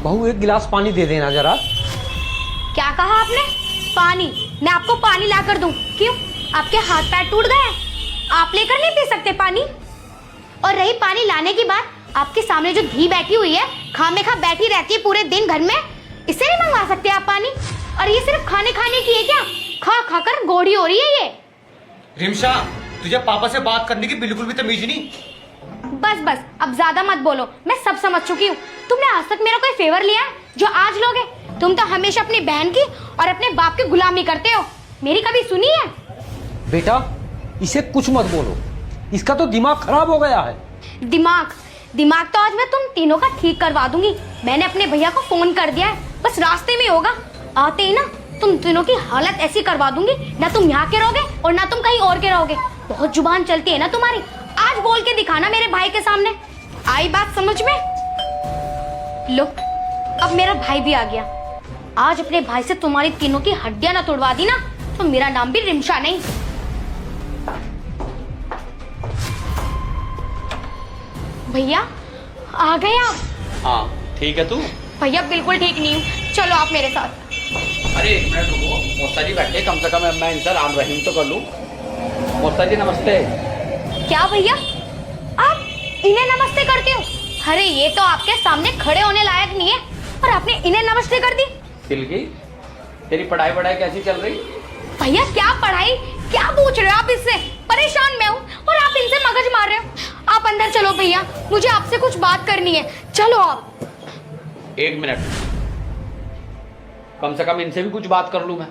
बहू एक गिलास पानी दे देना जरा। क्या कहा आपने? पानी? मैं आपको पानी ला कर दूं? क्यों, आपके हाथ पैर टूट गए? आप लेकर नहीं पी सकते पानी? और रही पानी लाने की बात, आपके सामने जो धी बैठी हुई है, खामेखा बैठी रहती है पूरे दिन घर में, इससे नहीं मंगवा सकते आप पानी? और ये सिर्फ खाने खाने की है क्या? खा खा कर गोड़ी हो रही है ये। रिमशा, तुझे पापा से बात करने की बिल्कुल भी तमीज नहीं। बस बस, अब ज्यादा मत बोलो, मैं सब समझ चुकी हूँ। तुमने आज तक मेरा कोई फेवर लिया है जो आज लोगे? तुम तो हमेशा अपनी बहन की और अपने बाप की गुलामी करते हो। मेरी कभी सुनी है? बेटा इसे कुछ मत बोलो, इसका तो दिमाग खराब हो गया है। दिमाग तो आज मैं तुम तीनों का ठीक करवा दूंगी। मैंने अपने भैया को फोन कर दिया है, बस रास्ते में होगा। आते ही ना तुम तीनों की हालत ऐसी करवा दूंगी, ना तुम यहाँ के रहोगे और ना तुम कहीं और के रहोगे। बहुत जुबान चलती है ना तुम्हारी, आज बोल के दिखाना मेरे भाई के सामने। आई बात समझ में? लो, अब मेरा भाई भी आ गया। आज अपने भाई से तुम्हारी तीनों की हड्डियां ना तोड़वा दी ना, तो मेरा नाम भी रिमशा नहीं। भैया आ गए आप? हाँ ठीक है। तू? भैया बिल्कुल ठीक नहीं हूँ, चलो आप मेरे साथ। अरे एक मिनट रुको, मौसा जी बैठे, कम से कम मैं इनसे राम रहीम तो कर लूँ। मौसा जी नमस्ते। क्या भैया, आप इन्हें नमस्ते करते हो? अरे ये तो आपके सामने खड़े होने लायक नहीं है और आपने इन्हें नमस्ते कर दी। तिलकी, तेरी पढ़ाई कैसी चल रही? भैया क्या पढ़ाई, क्या पूछ रहे हो आप इससे? परेशान मैं हूँ और आप इनसे मगज मार रहे हो। आप अंदर चलो भैया, मुझे आपसे कुछ बात करनी है, चलो आप। एक मिनट, कम से कम इनसे भी कुछ बात कर लूँ मैं।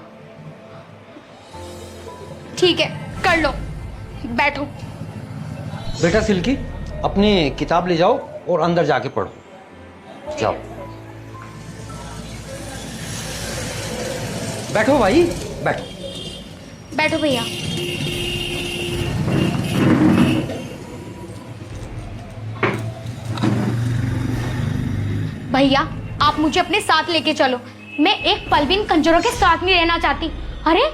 ठीक है, कर लो, बैठो। बेटा सिल्की, अपनी किताब ले जाओ और अंदर जाके पढ़ो। जाओ बैठो भाई, बैठो। बैठो भैया। भैया आप मुझे अपने साथ लेके चलो, मैं एक पल भी इन कंजरों के साथ नहीं रहना चाहती। अरे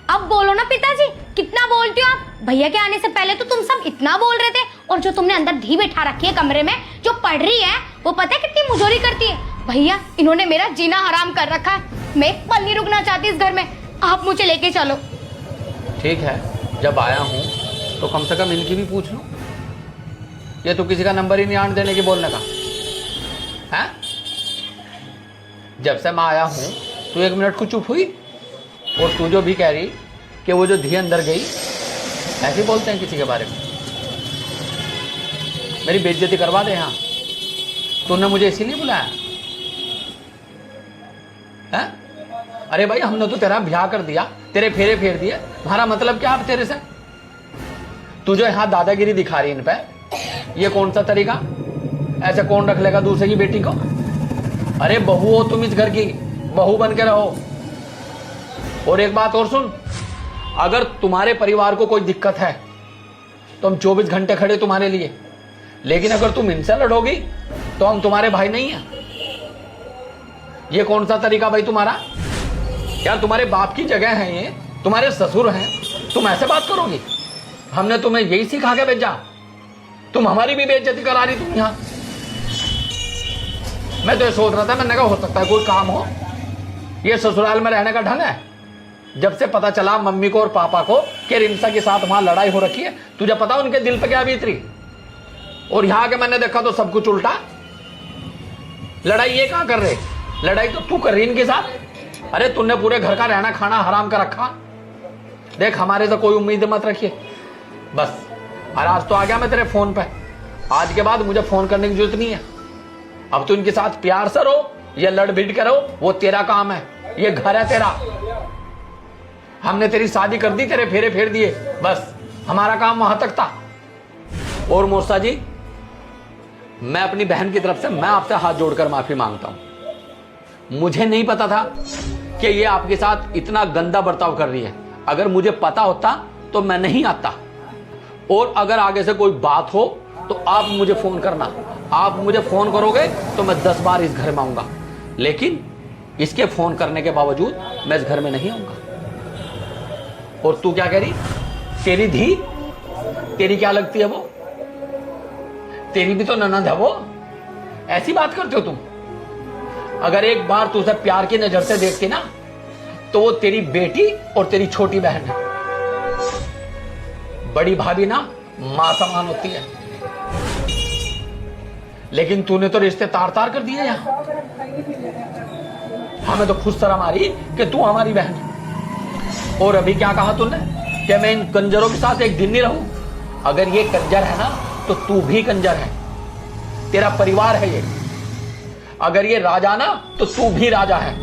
अब बोलो ना पिताजी, कितना बोलते हो आप? भैया के आने से पहले तो तुम सब इतना बोल रहे थे, और जो तुमने अंदर धी बैठा रखी है कमरे में, जो पढ़ रही है, वो पता है कितनी मुजोरी करती है? भैया इन्होंने मेरा जीना हराम कर रखा है, मैं एक पल नहीं रुकना चाहती इस घर में। आप मुझे लेके चलो। ठीक है, जब आया हूँ तो कम से कम इनकी भी पूछ लो। ये तो किसी का नंबर ही नहीं आने देने की बोलने का है। जब से मैं आया हूँ तू एक मिनट को चुप हुई, और तू जो भी कह रही कि वो जो धी अंदर गई, ऐसे बोलते हैं किसी के बारे में? मेरी बेइज्जती करवा दे यहाँ। तूने मुझे इसीलिए बुलाया है? अरे भाई हमने तो तेरा ब्याह कर दिया, तेरे फेरे फेर दिए, तुम्हारा मतलब क्या अब तेरे से? तू जो यहाँ दादागिरी दिखा रही इन पे, ये कौन सा तरीका? ऐसे कौन रख लेगा दूसरे की बेटी को? अरे बहू हो तुम इस घर की, बहू बन के रहो। और एक बात और सुन, अगर तुम्हारे परिवार को कोई दिक्कत है तो हम 24 घंटे खड़े तुम्हारे लिए, लेकिन अगर तुम इनसे लड़ोगी तो हम तुम्हारे भाई नहीं हैं। ये कौन सा तरीका भाई तुम्हारा? यार तुम्हारे बाप की जगह है ये, तुम्हारे ससुर हैं, तुम ऐसे बात करोगी? हमने तुम्हें यही सिखा के भेजा, तुम हमारी भी बेइज्जती करा रही तुम यहाँ। मैं तो ये सोच रहा था, मैंने कहा हो सकता है कोई काम हो। ये ससुराल में रहने का ढंग है? जब से पता चला मम्मी को और पापा को कि रिमशा के साथ वहां लड़ाई हो रखी है, तुझे पता उनके दिल पे क्या बीत रही? और यहाँ के मैंने देखा तो सब कुछ उल्टा। लड़ाई ये कहाँ कर रहे? लड़ाई तो तू कर रही इनके साथ। अरे तूने पूरे घर का रहना खाना हराम कर रखा। देख हमारे से कोई उम्मीद मत रखिए बस। और आज तो आ गया मैं तेरे फोन पे, आज के बाद मुझे फोन करने की जरूरत नहीं है। अब तू इनके साथ प्यार से रहो या लड़ भिड़ के रहो, वो तेरा काम है, ये घर है तेरा। हमने तेरी शादी कर दी, तेरे फेरे फेर दिए, बस हमारा काम वहां तक था। और मौसा जी, मैं अपनी बहन की तरफ से मैं आपसे हाथ जोड़कर माफी मांगता हूं। मुझे नहीं पता था कि ये आपके साथ इतना गंदा बर्ताव कर रही है। अगर मुझे पता होता तो मैं नहीं आता। और अगर आगे से कोई बात हो तो आप मुझे फोन करना। आप मुझे फोन करोगे तो मैं 10 बार इस घर में आऊंगा, लेकिन इसके फोन करने के बावजूद मैं इस घर में नहीं आऊंगा। और तू क्या कह रही? तेरी धी, तेरी क्या लगती है वो? तेरी भी तो ननद है वो। ऐसी बात करते हो तुम? अगर एक बार तू उसे प्यार की नजर से देखती ना, तो वो तेरी बेटी और तेरी छोटी बहन है। बड़ी भाभी ना मां समान होती है, लेकिन तूने तो रिश्ते तार तार कर दिए यहां। हमें तो खुश शर्म आ रही कि तू हमारी बहन है। और अभी क्या कहा तूने कि मैं इन कंजरों के साथ एक दिन नहीं रहूं? अगर ये कंजर है ना, तो तू भी कंजर है, तेरा परिवार है ये। अगर ये राजा ना, तो तू भी राजा है।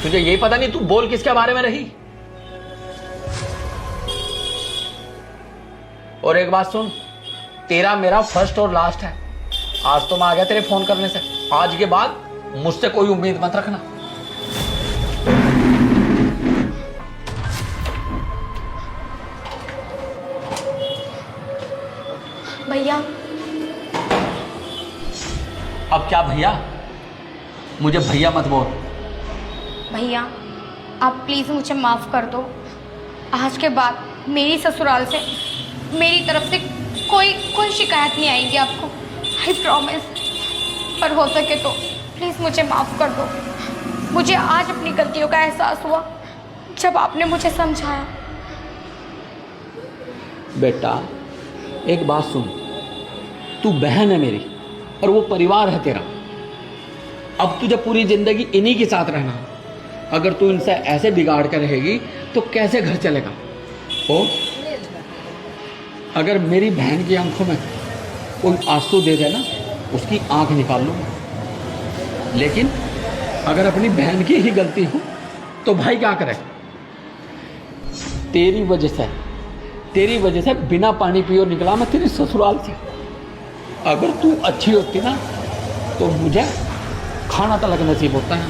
तुझे यही पता नहीं तू बोल किसके बारे में रही? और एक बात सुन, तेरा मेरा फर्स्ट और लास्ट है। आज तो मैं आ गया तेरे फोन करने से, आज के बाद मुझसे कोई उम्मीद मत रखना। भैया, अब क्या भैया? मुझे भैया मत बोल। भैया आप प्लीज़ मुझे माफ़ कर दो। आज के बाद मेरी ससुराल से, मेरी तरफ से कोई शिकायत नहीं आएगी आपको, आई प्रॉमिस। पर हो सके तो प्लीज़ मुझे माफ़ कर दो। मुझे आज अपनी गलतियों का एहसास हुआ जब आपने मुझे समझाया। बेटा एक बात सुन, तू बहन है मेरी और वो परिवार है तेरा। अब तुझे पूरी जिंदगी इन्हीं के साथ रहना है। अगर तू इनसे ऐसे बिगाड़ कर रहेगी तो कैसे घर चलेगा? और अगर मेरी बहन की आंखों में कोई आंसू दे देना, उसकी आंख निकाल लूँगा। लेकिन अगर अपनी बहन की ही गलती हो तो भाई क्या करे? तेरी वजह से बिना पानी पियो निकला मैं तेरी ससुराल से। अगर तू अच्छी होती ना, तो मुझे खाना तलक नसीब होता है।